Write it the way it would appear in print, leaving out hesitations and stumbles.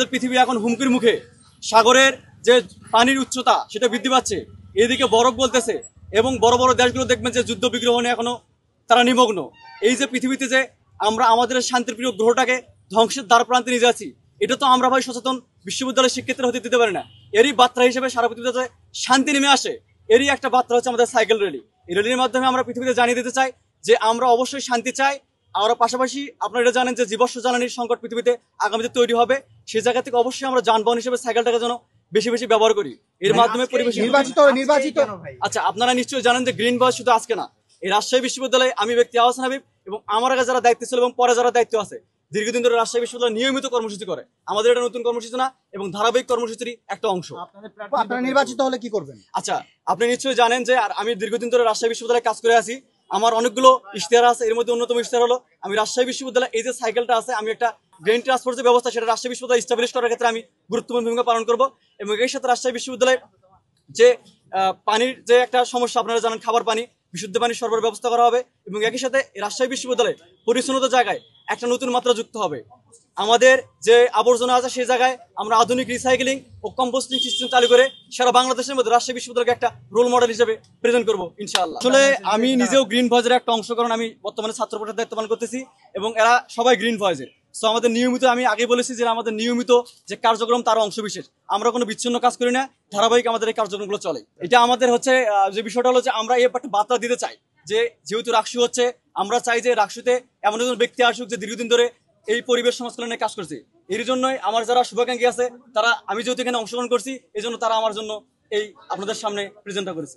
আমাদের পৃথিবী এখন হুমকির মুখে। সাগরের যে পানির উচ্চতা সেটা বৃদ্ধি পাচ্ছে, এদিকে বরফ বলতেছে, এবং বড় বড় দেশগুলো দেখবেন যে যুদ্ধ বিগ্রহ নিয়ে এখনো তারা নিমগ্ন। এই যে পৃথিবীতে যে আমরা আমাদের শান্তিপ্রিয় গ্রহটাকে ধ্বংসের দ্বার প্রান্তে নিয়ে যাচ্ছি, এটা তো আমরা ভাই সচেতন বিশ্ববিদ্যালয়ের শিক্ষার্থীরা হতে দিতে পারি না। এরই বার্তা হিসেবে সারা পৃথিবীতে শান্তি নেমে আসে, এরই একটা বার্তা হচ্ছে আমাদের সাইকেল র্যালি। এই র্যালির মাধ্যমে আমরা পৃথিবীতে জানিয়ে দিতে চাই যে আমরা অবশ্যই শান্তি চাই। আমরা পাশাপাশি আপনারা এটা জানেন যে জীবাশ্ম জ্বালানির সংকট পৃথিবীতে আগামীতে তৈরি হবে, সেই জায়গা থেকে অবশ্যই আমরা যানবাহন হিসেবে সাইকেলটাকে যেন বেশি বেশি ব্যবহার করি। এর মাধ্যমে পরিবেশ নির্বাচিত আচ্ছা, আপনারা নিশ্চয়ই জানেন যে গ্রিন ভয়েস শুধু আজকে না, এই রাজশাহী বিশ্ববিদ্যালয়ে আমি ব্যক্তি আহসান হাবিব এবং আমার আগে যারা দায়িত্ব ছিল এবং পরে যারা দায়িত্ব আছে, দীর্ঘদিন ধরে রাজশাহী বিশ্ববিদ্যালয় নিয়মিত কর্মসূচি করে। আমাদের এটা নতুন কর্মসূচি না, এবং ধারাবাহিক কর্মসূচির একটা অংশ। আপনারা নির্বাচিত হলে কি করবেন? আচ্ছা, আপনি নিশ্চয়ই জানেন যে আর আমি দীর্ঘদিন ধরে রাজশাহী বিশ্ববিদ্যালয়ে কাজ করে আছি। আমার অনেকগুলো ইশতেহার আছে, এর মধ্যে অন্যতম ইশতেহার হলো আমি রাজশাহী বিশ্ববিদ্যালয়ে এই যে সাইকেলটা আছে, আমি একটা গ্রিন ট্রান্সপোর্ট যে ব্যবস্থা সেটা রাজশাহী বিশ্ববিদ্যালয় এস্টাবলিশ করার ক্ষেত্রে আমি গুরুত্বপূর্ণ ভূমিকা পালন করব। এবং এর সাথে রাজশাহী বিশ্ববিদ্যালয়ে যে পানির যে একটা সমস্যা, আপনারা জানেন খাবার পানি, বিশুদ্ধ পানি সরবরাহের ব্যবস্থা করা হবে। এবং একই সাথে রাজশাহী বিশ্ববিদ্যালয়ে পরিচ্ছন্নতার জায়গায় একটা নতুন মাত্রা যুক্ত হবে। আমাদের যে আবর্জনা আছে সেই জায়গায় আমরা আধুনিক রিসাইক্লিং ও কম্পোস্টিং সিস্টেম চালু করে সারা বাংলাদেশের মধ্যে রাজশাহী বিশ্ববিদ্যালয়কে একটা রোল মডেল হিসেবে প্রেজেন্ট করবো ইনশাআল্লাহ। আসলে আমি নিজেও গ্রিন ভয়েজের একটা অংশ, কারণ আমি বর্তমানে ছাত্র পরিষদের দায়িত্ব পালন করতেছি এবং এরা সবাই গ্রিন ভয়েজের। সো আমাদের নিয়মিত, আমি আগে বলেছি যে আমাদের নিয়মিত যে কার্যক্রম তার অংশ বিশেষ, আমরা কোনো বিচ্ছিন্ন কাজ করি না, ধারাবাহিক আমাদের এই কার্যক্রমগুলো চলে। এটা আমাদের হচ্ছে যে বিষয়টা হলো যে আমরা এই একটা বার্তা দিতে চাই যে যেহেতু রাকসু হচ্ছে, আমরা চাই যে রাকসুতে এমন একজন ব্যক্তি আসুক যে দীর্ঘদিন ধরে এই পরিবেশ সংস্করণে কাজ করছে। এর জন্যই আমার যারা শুভাকাঙ্ক্ষী আছে তারা, আমি যেহেতু এখানে অংশগ্রহণ করছি, এই জন্য তারা আমার জন্য এই আপনাদের সামনে প্রেজেন্টটা করেছে।